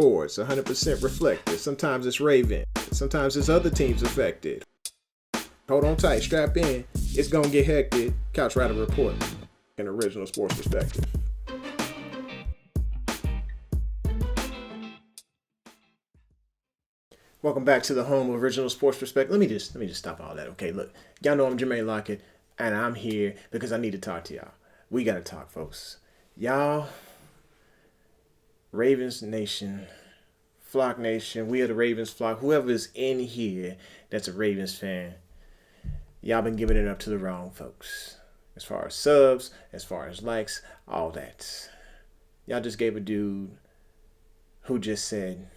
sports, 100% reflective. Sometimes it's Raven. Sometimes it's other teams affected. Hold on tight, strap in. It's gonna get hectic. Couch Rider Report, an original sports perspective. Welcome back to the home of original sports perspective. Let me just stop all that. Okay, look, y'all know I'm Jermaine Lockett, and I'm here because I need to talk to y'all. We gotta talk, folks. Y'all, Ravens Nation, Flock Nation, we are the Ravens flock. Whoever is in here that's a Ravens fan, y'all been giving it up to the wrong folks. As far as subs, as far as likes, all that. Y'all just gave a dude who just said,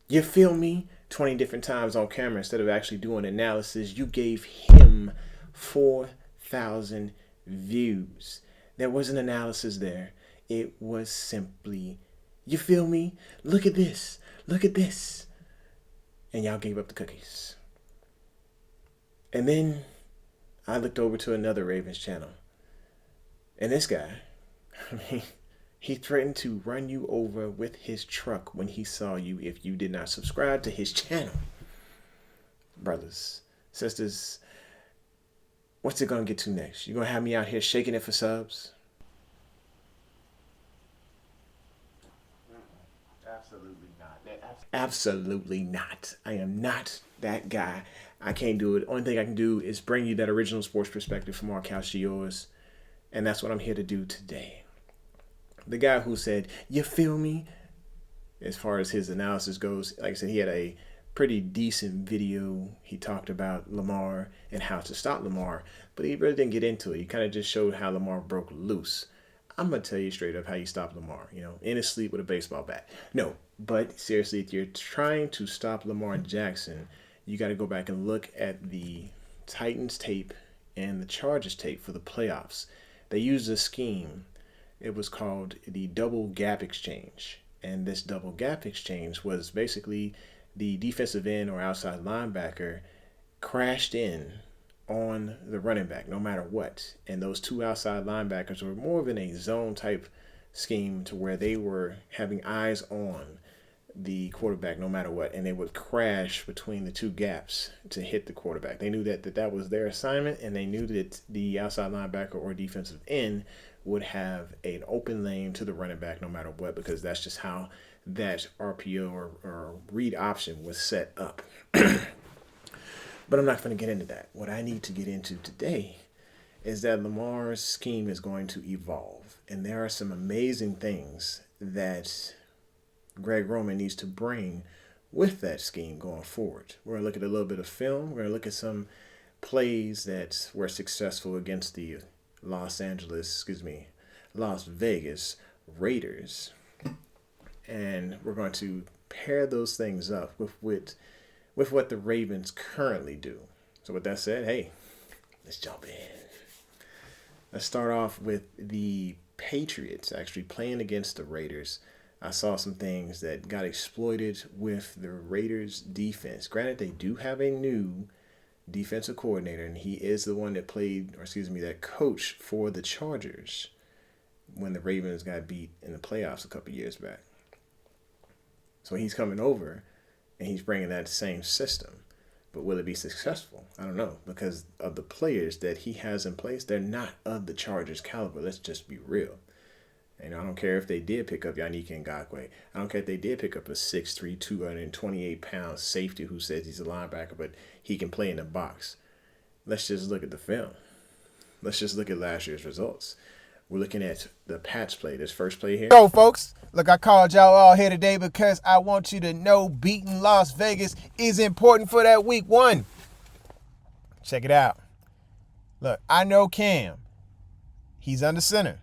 "You feel me?" 20 different times on camera instead of actually doing analysis. You gave him 4,000 views. There was an analysis there. It was simply, "You feel me? Look at this. Look at this." And y'all gave up the cookies. And then I looked over to another Ravens channel. And this guy, he threatened to run you over with his truck when he saw you if you did not subscribe to his channel. Brothers, sisters, what's it going to get to next? You going to have me out here shaking it for subs? Absolutely not. Absolutely not. I am not that guy. I can't do it. Only thing I can do is bring you that original sports perspective from our couch to yours. And that's what I'm here to do today. The guy who said, "You feel me?" As far as his analysis goes, like I said, he had a pretty decent video. He talked about Lamar and how to stop Lamar, but he really didn't get into it. He kind of just showed how Lamar broke loose. I'm going to tell you straight up how you stop Lamar, in his sleep with a baseball bat. No, but seriously, if you're trying to stop Lamar Jackson, you got to go back and look at the Titans tape and the Chargers tape for the playoffs. They used a scheme. It was called the double gap exchange. And this double gap exchange was basically the defensive end or outside linebacker crashed in on the running back no matter what. And those two outside linebackers were more of in a zone type scheme to where they were having eyes on the quarterback no matter what. And they would crash between the two gaps to hit the quarterback. They knew that was their assignment, and they knew that the outside linebacker or defensive end would have an open lane to the running back no matter what, because that's just how that RPO or read option was set up. But I'm not going to get into that. What I need to get into today is that Lamar's scheme is going to evolve. And there are some amazing things that Greg Roman needs to bring with that scheme going forward. We're going to look at a little bit of film. We're going to look at some plays that were successful against the Las Vegas Raiders. And we're going to pair those things up with what the Ravens currently do. So with that said, hey, let's jump in. Let's start off with the Patriots actually playing against the Raiders. I saw some things that got exploited with the Raiders defense. Granted, they do have a new defensive coordinator, and he is the one that that coached for the Chargers when the Ravens got beat in the playoffs a couple years back. So he's coming over, and he's bringing that same system. But will it be successful? I don't know, because of the players that he has in place, they're not of the Chargers caliber. Let's just be real. I don't care if they did pick up Yannick Ngakoue. I don't care if they did pick up a 6'3", 228-pound safety who says he's a linebacker, but he can play in the box. Let's just look at the film. Let's just look at last year's results. We're looking at the Pats play. This first play here. Yo, folks. Look, I called y'all all here today because I want you to know beating Las Vegas is important for that week one. Check it out. Look, I know Cam. He's under center.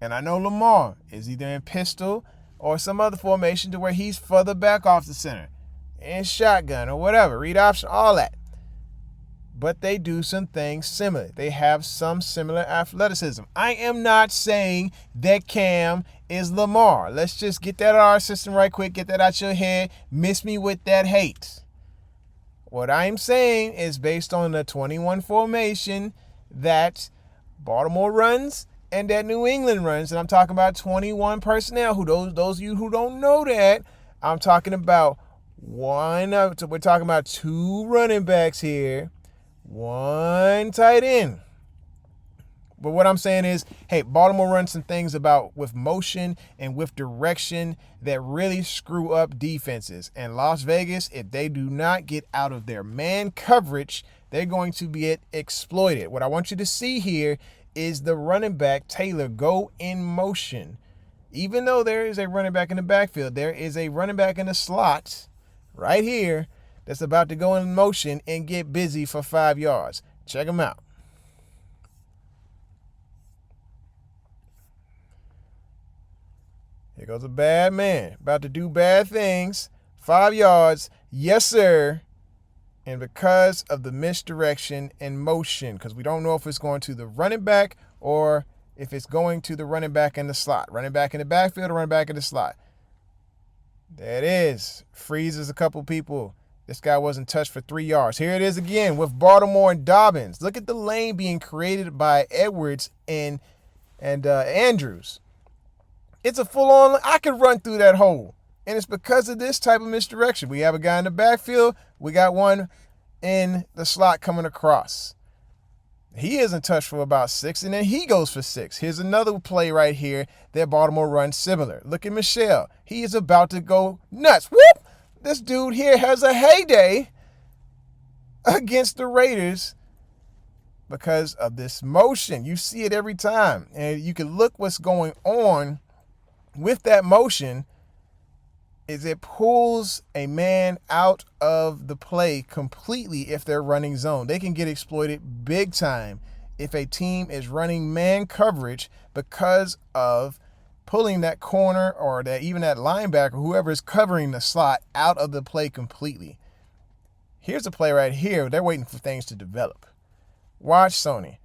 And I know Lamar is either in pistol or some other formation to where he's further back off the center. In shotgun or whatever, read option, all that. But they do some things similar. They have some similar athleticism. I am not saying that Cam is Lamar. Let's just get that out of our system right quick. Get that out your head. Miss me with that hate. What I'm saying is based on the 21 formation that Baltimore runs and that New England runs. And I'm talking about 21 personnel. Those of you who don't know that, I'm talking about we're talking about 2 running backs here, 1 tight end. But what I'm saying is, hey, Baltimore runs some things about with motion and with direction that really screw up defenses. And Las Vegas, if they do not get out of their man coverage, they're going to be exploited. What I want you to see here is the running back, Taylor, go in motion. Even though there is a running back in the backfield, there is a running back in the slot right here that's about to go in motion and get busy for 5 yards. Check him out. Here goes a bad man, about to do bad things. 5 yards, yes, sir. And because of the misdirection and motion, because we don't know if it's going to the running back or if it's going to the running back in the slot. Running back in the backfield or running back in the slot. There it is. Freezes a couple people. This guy wasn't touched for 3 yards. Here it is again with Baltimore and Dobbins. Look at the lane being created by Edwards and Andrews. It's a full-on, I could run through that hole. And it's because of this type of misdirection. We have a guy in the backfield. We got one in the slot coming across. He isn't touched for about 6, and then he goes for 6. Here's another play right here that Baltimore runs similar. Look at Michelle. He is about to go nuts. Whoop! This dude here has a heyday against the Raiders because of this motion. You see it every time. And you can look what's going on with that motion is it pulls a man out of the play completely if they're running zone. They can get exploited big time if a team is running man coverage because of pulling that corner or that even that linebacker, whoever is covering the slot, out of the play completely. Here's a play right here. They're waiting for things to develop. Watch Sony.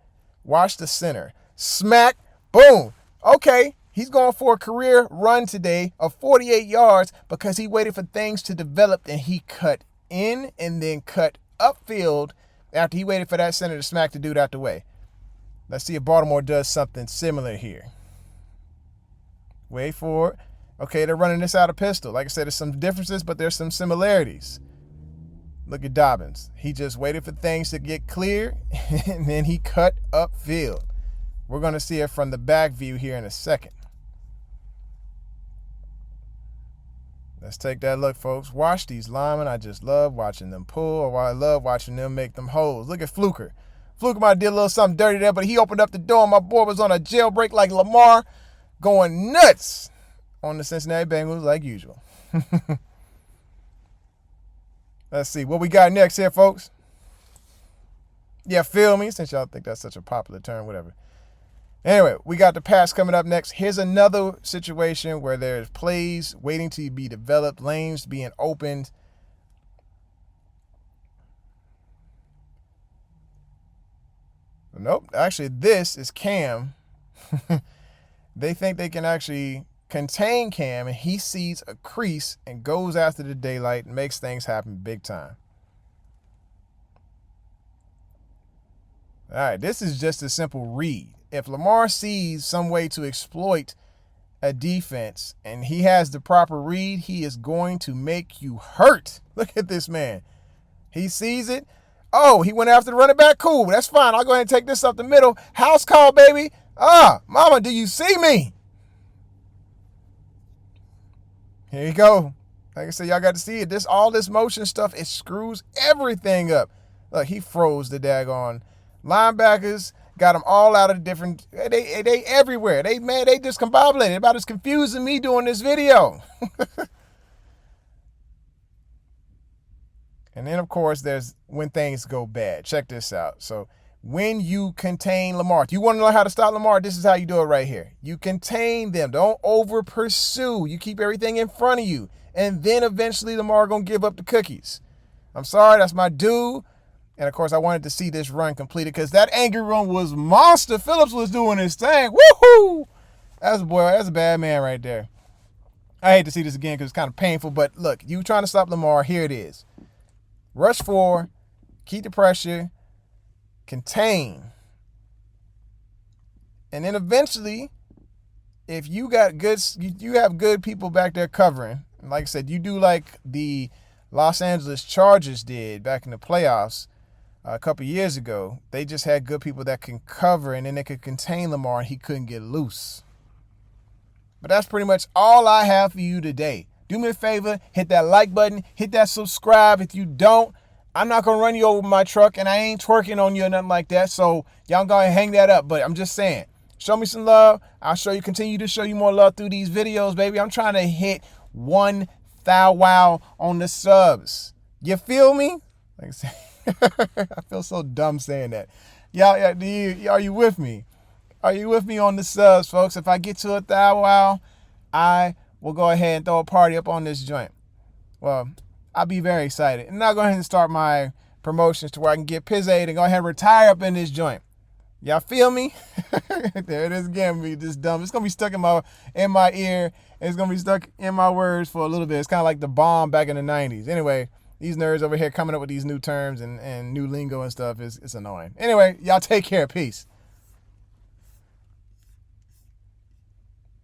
Watch the center. Smack. Boom. Okay. He's going for a career run today of 48 yards because he waited for things to develop and he cut in and then cut upfield after he waited for that center to smack the dude out the way. Let's see if Baltimore does something similar here. Wait for it. Okay, they're running this out of pistol. Like I said, there's some differences, but there's some similarities. Look at Dobbins. He just waited for things to get clear and then he cut upfield. We're going to see it from the back view here in a second. Let's take that look, folks. Watch these linemen. I just love watching them pull, or I love watching them make them holes. Look at Fluker. Fluker might have did a little something dirty there, but he opened up the door, and my boy was on a jailbreak like Lamar, going nuts on the Cincinnati Bengals like usual. Let's see what we got next here, folks. Yeah, feel me, since y'all think that's such a popular term, whatever. Anyway, we got the pass coming up next. Here's another situation where there's plays waiting to be developed, lanes being opened. Nope, actually, this is Cam. They think they can actually contain Cam, and he sees a crease and goes after the daylight and makes things happen big time. All right, this is just a simple read. If Lamar sees some way to exploit a defense and he has the proper read, he is going to make you hurt. Look at this man. He sees it. Oh, he went after the running back. Cool, that's fine. I'll go ahead and take this up the middle. House call, baby. Mama, do you see me? Here you go. Like I said, y'all got to see it. All this motion stuff, it screws everything up. Look, he froze the daggone linebackers. Got them all out of the different. They everywhere. They discombobulated. About as confusing me doing this video. And then, of course, there's when things go bad. Check this out. So when you contain Lamar, if you want to know how to stop Lamar, this is how you do it right here. You contain them. Don't over pursue. You keep everything in front of you. And then eventually Lamar going to give up the cookies. I'm sorry. That's my dude. And, of course, I wanted to see this run completed because that angry run was monster. Phillips was doing his thing. Woohoo! That's a bad man right there. I hate to see this again because it's kind of painful. But, look, you trying to stop Lamar, here it is. Rush 4, keep the pressure, contain. And then eventually, if you got you have good people back there covering, Like I said, you do like the Los Angeles Chargers did back in the playoffs a couple years ago. They just had good people that can cover, and then they could contain Lamar, and he couldn't get loose. But that's pretty much all I have for you today. Do me a favor, hit that like button, hit that subscribe. If you don't, I'm not going to run you over with my truck, and I ain't twerking on you or nothing like that. So y'all go ahead and hang that up. But I'm just saying, show me some love. I'll continue to show you more love through these videos, baby. I'm trying to hit 1,000 wow on the subs. You feel me? Like I said, I feel so dumb saying that. Y'all, are you with me? Are you with me on the subs, folks? If I get to 1,000 wow, I will go ahead and throw a party up on this joint. Well, I'll be very excited. And now go ahead and start my promotions to where I can get Pizzade and go ahead and retire up in this joint. Y'all feel me? There it is again, me just dumb. It's gonna be stuck in my ear. And it's gonna be stuck in my words for a little bit. It's kind of like the bomb back in the 90s. Anyway, these nerds over here coming up with these new terms and new lingo and stuff is it's annoying. Anyway, y'all take care. Peace.